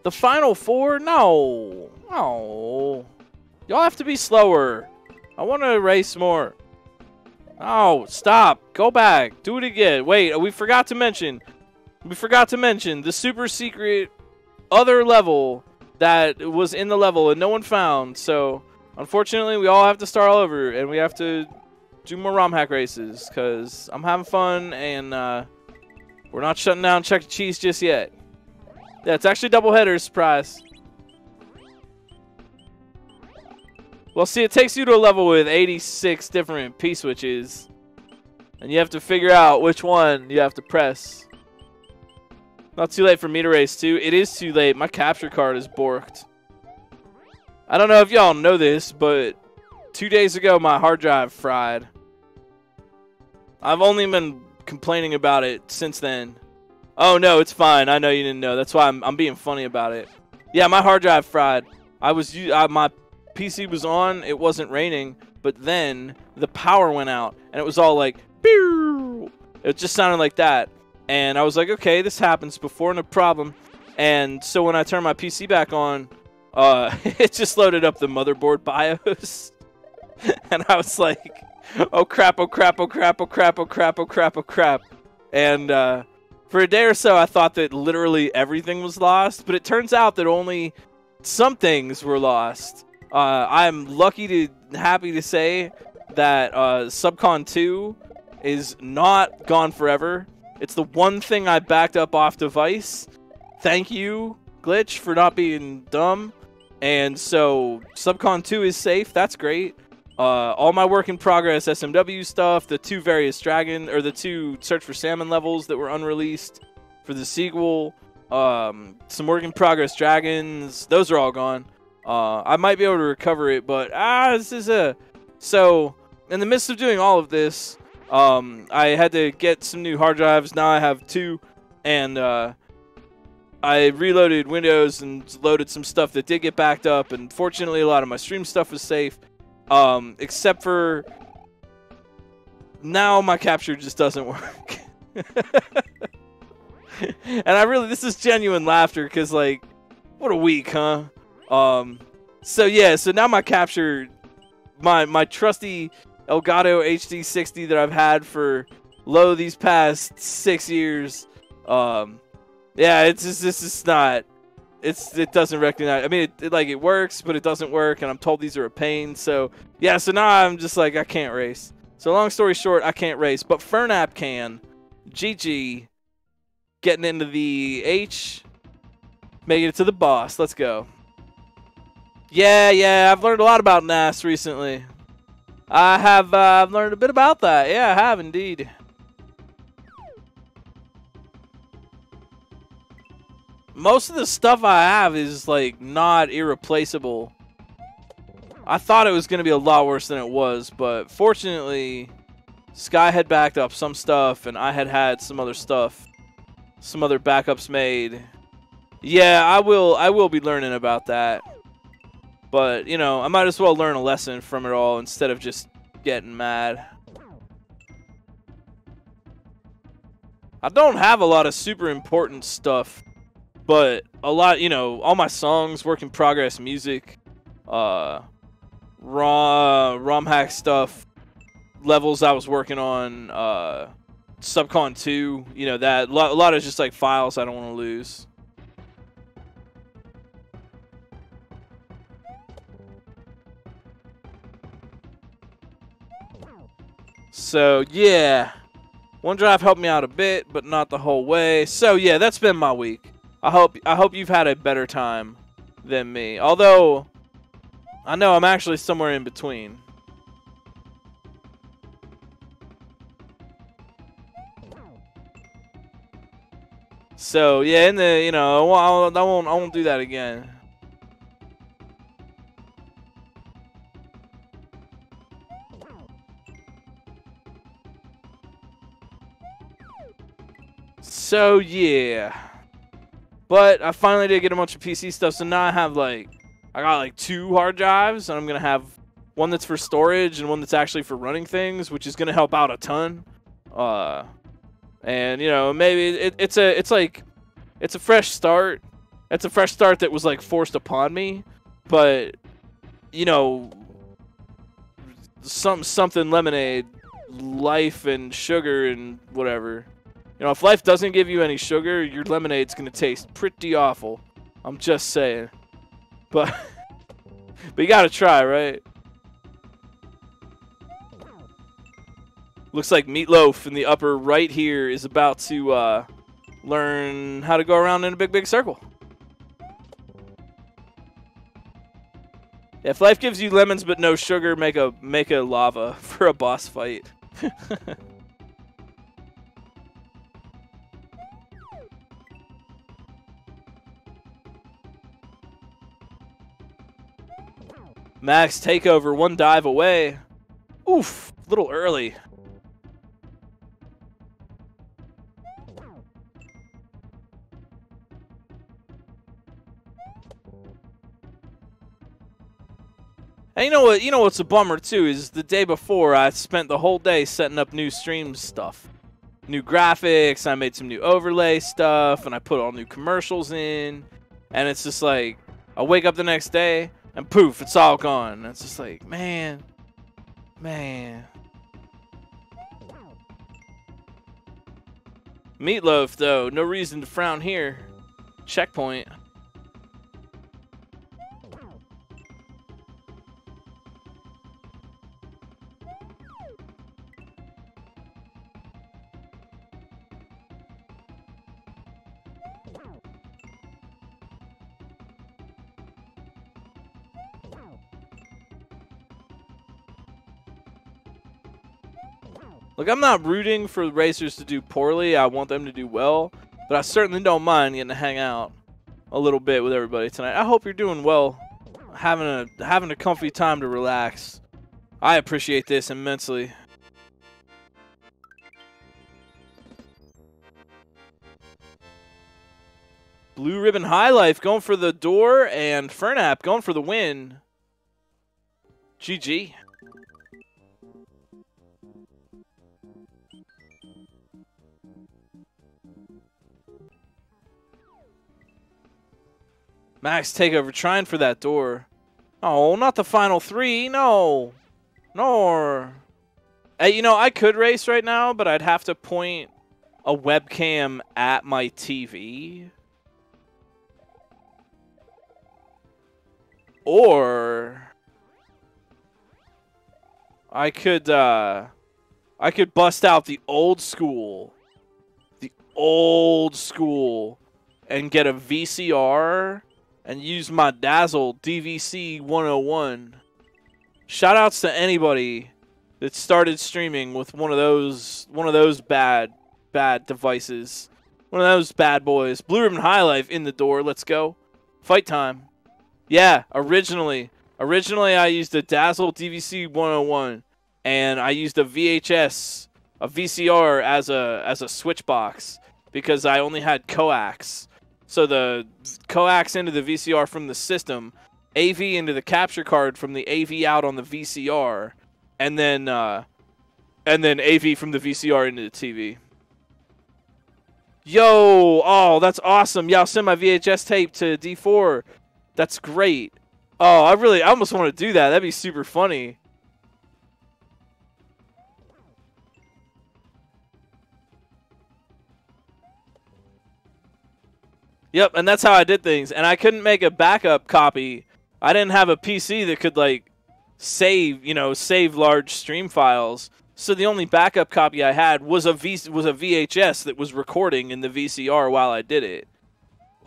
The final four? No. Oh. Y'all have to be slower. I want to race more. Oh, stop. Go back. Do it again. Wait, we forgot to mention. We forgot to mention the super secret other level that was in the level and no one found. So, unfortunately, we all have to start all over and we have to do more Romhack races because I'm having fun and we're not shutting down Chuck E. Cheese just yet. Yeah, it's actually double headers, surprise. Well, see, it takes you to a level with 86 different P-switches. And you have to figure out which one you have to press. Not too late for me to race, too. It is too late. My capture card is borked. I don't know if y'all know this, but 2 days ago, my hard drive fried. I've only been complaining about it since then. Oh, no, it's fine. I know you didn't know. That's why I'm being funny about it. Yeah, my hard drive fried. My PC was on. It wasn't raining, but then the power went out, and it was all like, pew! It just sounded like that. And I was like, okay, this happens before, no problem. And so when I turned my PC back on, it just loaded up the motherboard BIOS. And I was like, oh crap, oh crap, oh crap, oh crap, oh crap, oh crap, oh crap. And for a day or so, I thought that literally everything was lost. But it turns out that only some things were lost. I'm happy to say that Subcon 2 is not gone forever. It's the one thing I backed up off device. Thank you, Glitch, for not being dumb. And so Subcon 2 is safe. That's great. All my work in progress SMW stuff, the two Search for Salmon levels that were unreleased for the sequel, some work in progress dragons, those are all gone. I might be able to recover it, but so in the midst of doing all of this, I had to get some new hard drives. Now I have 2, and I reloaded Windows and loaded some stuff that did get backed up, and fortunately a lot of my stream stuff was safe. Except for now my capture just doesn't work. And this is genuine laughter because, like, what a week, huh? So yeah, so now my capture, my trusty Elgato HD60 that I've had for these past 6 years, yeah, it doesn't recognize. I mean, it works, but it doesn't work, and I'm told these are a pain. So yeah, so now I'm just like, I can't race. So long story short, I can't race, but Fernap can. GG, getting into the H, making it to the boss. Let's go. Yeah, I've learned a lot about NAS recently. I've learned a bit about that. Yeah, I have indeed. Most of the stuff I have is, like, not irreplaceable. I thought it was going to be a lot worse than it was, but fortunately, Sky had backed up some stuff, and I had some other stuff, some other backups made. Yeah, I will be learning about that. But, you know, I might as well learn a lesson from it all instead of just getting mad. I don't have a lot of super important stuff, but a lot, you know, all my songs, work in progress music, Romhack stuff, levels I was working on, Subcon 2, you know, that, a lot of just like files I don't want to lose. So yeah, OneDrive helped me out a bit, but not the whole way. So yeah, that's been my week. I hope you've had a better time than me. Although I know I'm actually somewhere in between. So yeah, in the, you know, I won't do that again. So yeah, but I finally did get a bunch of PC stuff, so now I got like 2 hard drives, and I'm gonna have one that's for storage and one that's actually for running things, which is gonna help out a ton. And you know, maybe it's a fresh start. It's a fresh start that was like forced upon me, but you know, something lemonade, life and sugar and whatever. You know, if life doesn't give you any sugar, your lemonade's going to taste pretty awful. I'm just saying. But you got to try, right? Looks like Meatloaf in the upper right here is about to learn how to go around in a big circle. If life gives you lemons but no sugar, make a lava for a boss fight. Max takeover, one dive away. Oof, a little early. And you know what? You know what's a bummer too is the day before I spent the whole day setting up new stream stuff, new graphics. I made some new overlay stuff, and I put all new commercials in. And it's just like I wake up the next day and poof, it's all gone. And it's just like, man. Meatloaf though, no reason to frown here. Checkpoint. Look, I'm not rooting for the racers to do poorly. I want them to do well, but I certainly don't mind getting to hang out a little bit with everybody tonight. I hope you're doing well, having a comfy time to relax. I appreciate this immensely. Blue Ribbon High Life going for the door, and Fernap going for the win. GG. Max takeover, trying for that door. Oh, not the final three. No. No. Hey, you know, I could race right now, but I'd have to point a webcam at my TV. Or I could bust out the old school. And get a VCR and use my Dazzle DVC 101. Shoutouts to anybody that started streaming with one of those bad devices. One of those bad boys. Blue Ribbon High Life in the door. Let's go. Fight time. Yeah, originally I used a Dazzle DVC 101 and I used a VHS, a VCR as a switch box because I only had coax. So the coax into the VCR from the system, AV into the capture card from the AV out on the VCR, and then AV from the VCR into the TV. Yo, oh, that's awesome. Yeah, I'll send my VHS tape to D4. That's great. Oh, I almost want to do that. That'd be super funny. Yep, and that's how I did things. And I couldn't make a backup copy. I didn't have a PC that could like save large stream files. So the only backup copy I had was a VHS that was recording in the VCR while I did it.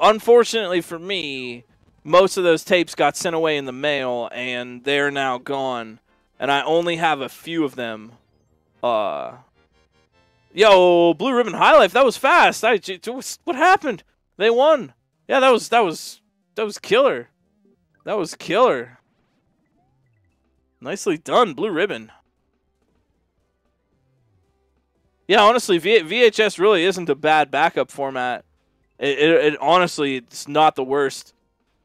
Unfortunately for me, most of those tapes got sent away in the mail and they're now gone. And I only have a few of them. Yo, Blue Ribbon High Life, that was fast. What happened? They won. Yeah, that was killer. That was killer. Nicely done, Blue Ribbon. Yeah, honestly, VHS really isn't a bad backup format. It honestly, it's not the worst.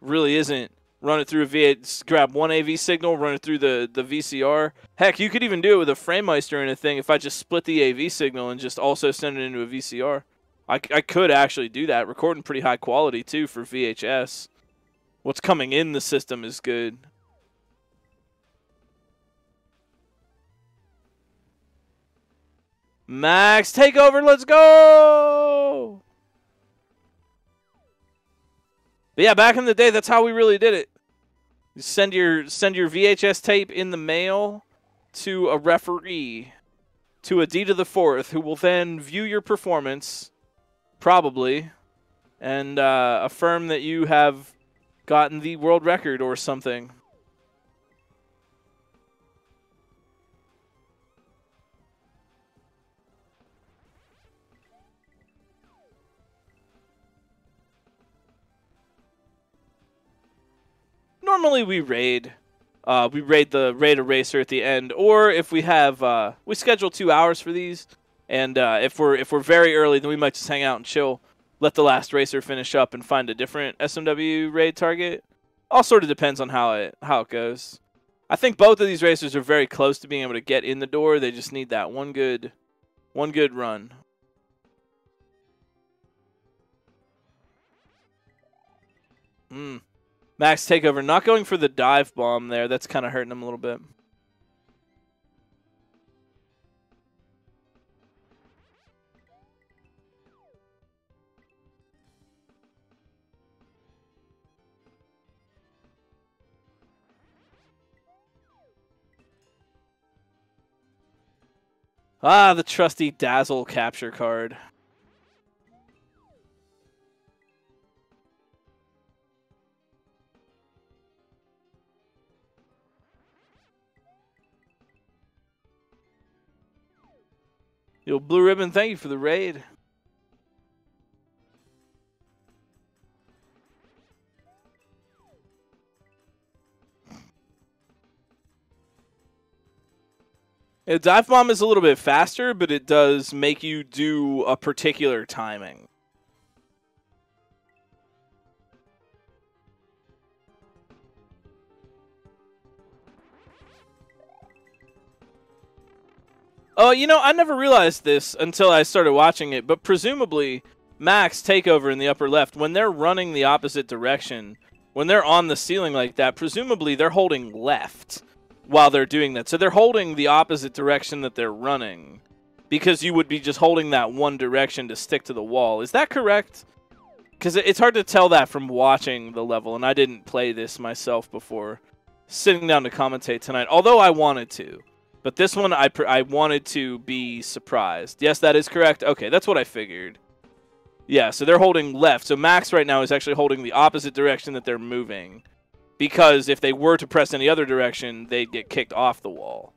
Really isn't. Run it through a VHS, grab one AV signal, run it through the VCR. Heck, you could even do it with a FrameMeister and a thing if I just split the AV signal and just also send it into a VCR. I could actually do that. Recording pretty high quality, too, for VHS. What's coming in the system is good. Max, takeover, let's go! But yeah, back in the day, that's how we really did it. You send your VHS tape in the mail to a referee, to a D to the fourth, who will then view your performance, probably, and affirm that you have gotten the world record or something. Normally we raid. we raid a racer at the end, or if we have we schedule 2 hours for these, and if we're very early, then we might just hang out and chill, let the last racer finish up, and find a different SMW raid target. All sort of depends on how it goes. I think both of these racers are very close to being able to get in the door. They just need that one good run. Max takeover, not going for the dive bomb there. That's kind of hurting him a little bit. Ah, the trusty Dazzle capture card. Yo, Blue Ribbon, thank you for the raid. A dive bomb is a little bit faster, but it does make you do a particular timing. Oh, you know, I never realized this until I started watching it, but presumably Max takeover in the upper left, when they're running the opposite direction, when they're on the ceiling like that, presumably they're holding left while they're doing that. So they're holding the opposite direction that they're running, because you would be just holding that one direction to stick to the wall. Is that correct? Because it's hard to tell that from watching the level, and I didn't play this myself before sitting down to commentate tonight, although I wanted to. But this one, I wanted to be surprised. Yes, that is correct. Okay, that's what I figured. Yeah, so they're holding left. So Max right now is actually holding the opposite direction that they're moving, because if they were to press any other direction, they'd get kicked off the wall.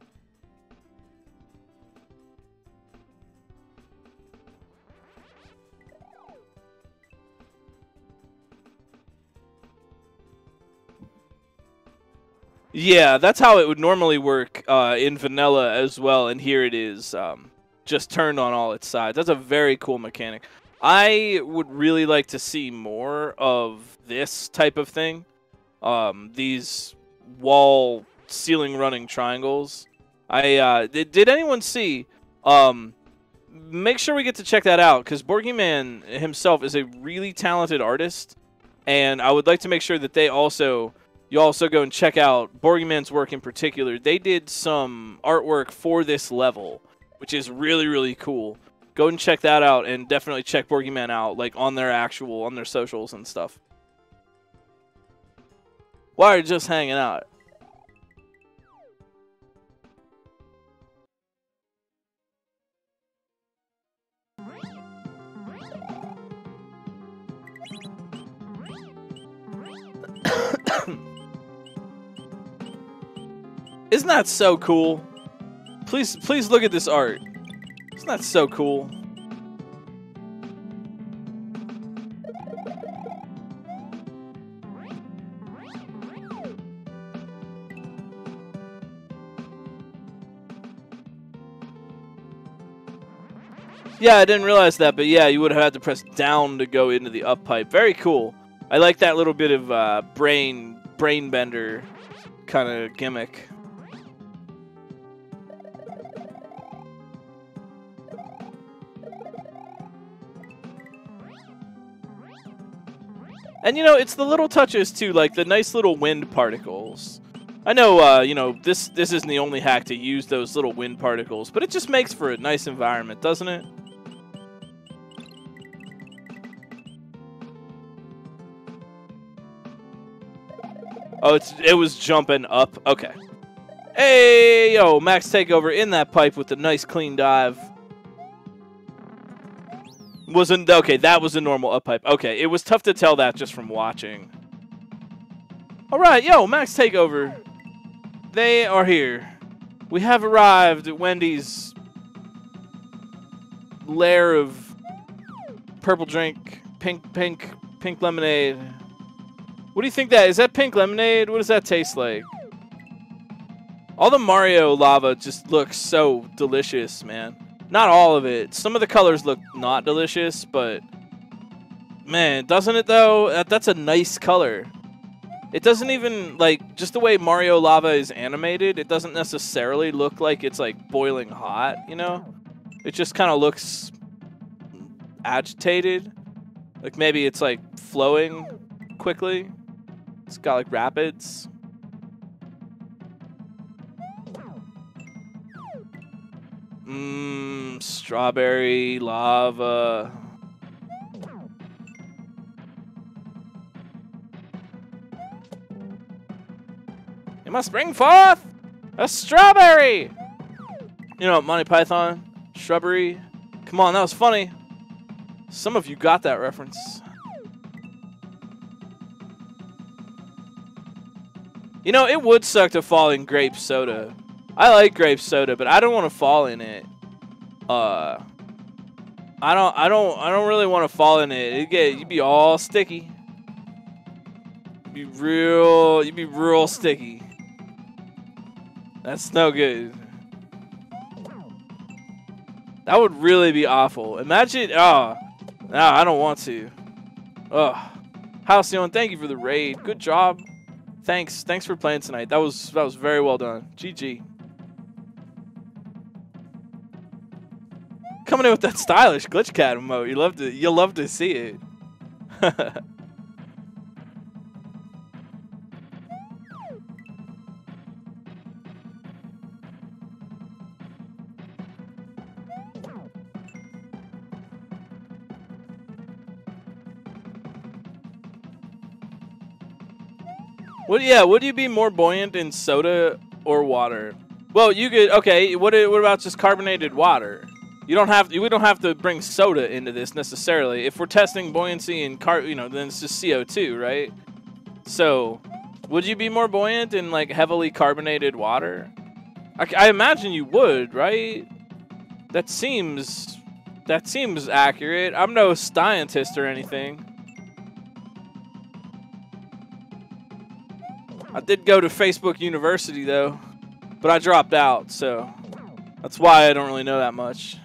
Yeah, that's how it would normally work in vanilla as well, and here it is just turned on all its sides. That's a very cool mechanic. I would really like to see more of this type of thing. These wall ceiling running triangles. Did anyone see? Make sure we get to check that out, because TheBourgyman himself is a really talented artist, and I would like to make sure that you also go and check out TheBourgyman's work in particular. They did some artwork for this level, which is really, really cool. Go and check that out, and definitely check TheBourgyman out, like on their socials and stuff. Why are you just hanging out? Isn't that so cool? Please look at this art. Isn't that so cool? Yeah, I didn't realize that, but yeah, you would have had to press down to go into the up pipe. Very cool. I like that little bit of brain bender kind of gimmick. And, you know, it's the little touches, too, like the nice little wind particles. I know, you know, this isn't the only hack to use those little wind particles, but it just makes for a nice environment, doesn't it? Oh, it was jumping up. Okay. Hey, yo, Max takeover in that pipe with a nice clean dive. Wasn't okay. That was a normal up pipe. Okay, it was tough to tell that just from watching. All right, yo, Max takeover. They are here. We have arrived at Wendy's lair of purple drink, pink lemonade. What do you think that is? That pink lemonade? What does that taste like? All the Mario lava just looks so delicious, man. Not all of it. Some of the colors look not delicious, but man, doesn't it though? That's a nice color. It doesn't even, like, just the way Mario lava is animated, it doesn't necessarily look like it's, like, boiling hot, you know? It just kind of looks agitated. Like, maybe it's, like, flowing quickly. It's got, like, rapids. Strawberry lava. It must bring forth a strawberry. You know, Monty Python, shrubbery. Come on, that was funny. Some of you got that reference. You know, it would suck to fall in grape soda. I like grape soda, but I don't want to fall in it. I don't really want to fall in it. You'd be all sticky. You'd be real sticky. That's no good. That would really be awful. Imagine, no, I don't want to. Oh, Halcyon, thank you for the raid. Good job. Thanks for playing tonight. That was very well done. GG. Coming in with that stylish glitch cat emote. You'll love to see it. Would you be more buoyant in soda or water? Well, you could. Okay, what about just carbonated water? We don't have to bring soda into this necessarily. If we're testing buoyancy in then it's just CO2, right? So, would you be more buoyant in like heavily carbonated water? I imagine you would, right? That seems accurate. I'm no scientist or anything. I did go to Facebook University, though, but I dropped out, so that's why I don't really know that much.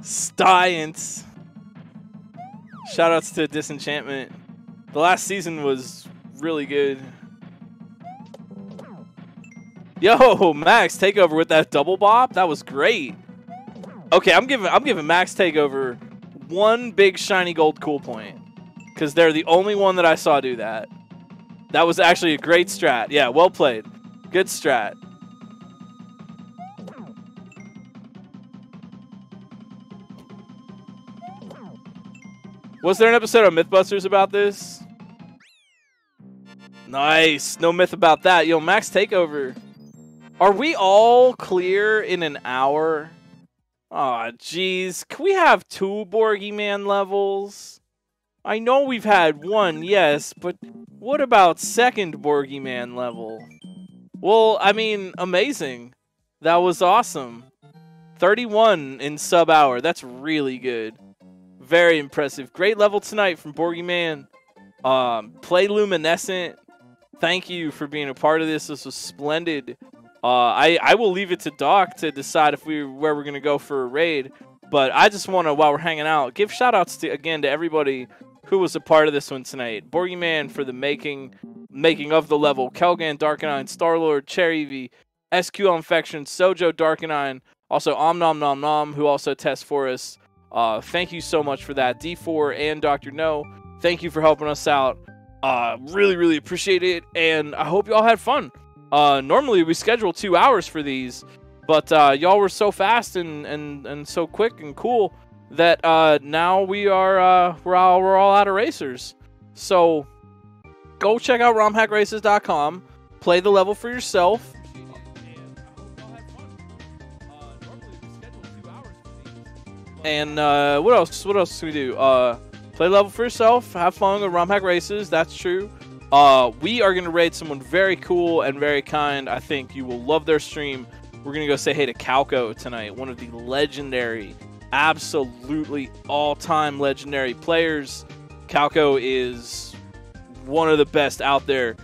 Science. Shoutouts to Disenchantment. The last season was really good. Yo, Max Takeover with that double bop. That was great. Okay, I'm giving Max Takeover one big shiny gold cool point because they're the only one that I saw do that. That was actually a great strat. Yeah, well played. Good strat. Was there an episode of Mythbusters about this? Nice. No myth about that. Yo, Max Takeover. Are we all clear in an hour? Aw, jeez. Can we have 2 Bourgyman levels? I know we've had 1, yes, but what about 2nd Bourgyman level? Well, I mean, amazing. That was awesome. 31 in sub-hour. That's really good. Very impressive. Great level tonight from Bourgyman. Play Luminescent. Thank you for being a part of this. This was splendid. I will leave it to Doc to decide where we're going to go for a raid. But I just want to, while we're hanging out, give shout-outs to everybody who was a part of this one tonight. Bourgyman for the making of the level. Kelgan, Darkenine, Starlord, Cherry V, SQL Infection, Sojo, Darkenine. Also, Om Nom Nom Nom, who also tests for us. Thank you so much for that. D4 and Dr. No, thank you for helping us out. Really, really appreciate it. And I hope you all had fun. Normally we schedule 2 hours for these, but y'all were so fast and so quick and cool that now we're all out of racers. So go check out romhackraces.com, play the level for yourself. And what else do we do? Play level for yourself, have fun with Romhack Races. That's true. We are going to raid someone very cool and very kind. I think you will love their stream. We're going to go say hey to Calco tonight, one of the legendary absolutely all-time legendary players. Calco is one of the best out there.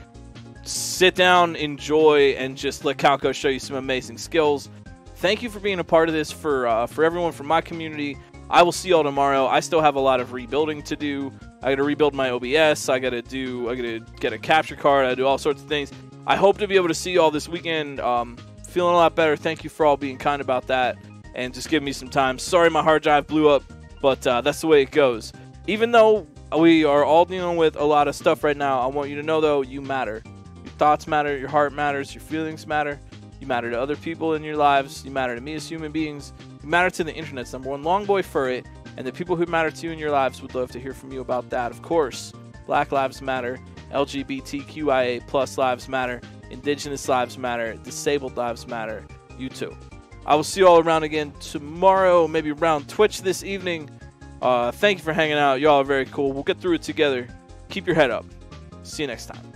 Sit down, enjoy, and just let Calco show you some amazing skills. Thank you for being a part of this for everyone from my community. I will see y'all tomorrow. I still have a lot of rebuilding to do. I got to rebuild my OBS. I got to get a capture card. I do all sorts of things. I hope to be able to see y'all this weekend. Feeling a lot better. Thank you for all being kind about that and just giving me some time. Sorry my hard drive blew up, but that's the way it goes. Even though we are all dealing with a lot of stuff right now, I want you to know, though, you matter. Your thoughts matter. Your heart matters. Your feelings matter. You matter to other people in your lives. You matter to me as human beings. You matter to the internet's number one Longboy Furret, and the people who matter to you in your lives would love to hear from you about that. Of course, Black Lives Matter, LGBTQIA plus lives matter, Indigenous lives matter, disabled lives matter, you too. I will see you all around again tomorrow, maybe around Twitch this evening. Thank you for hanging out. Y'all are very cool. We'll get through it together. Keep your head up. See you next time.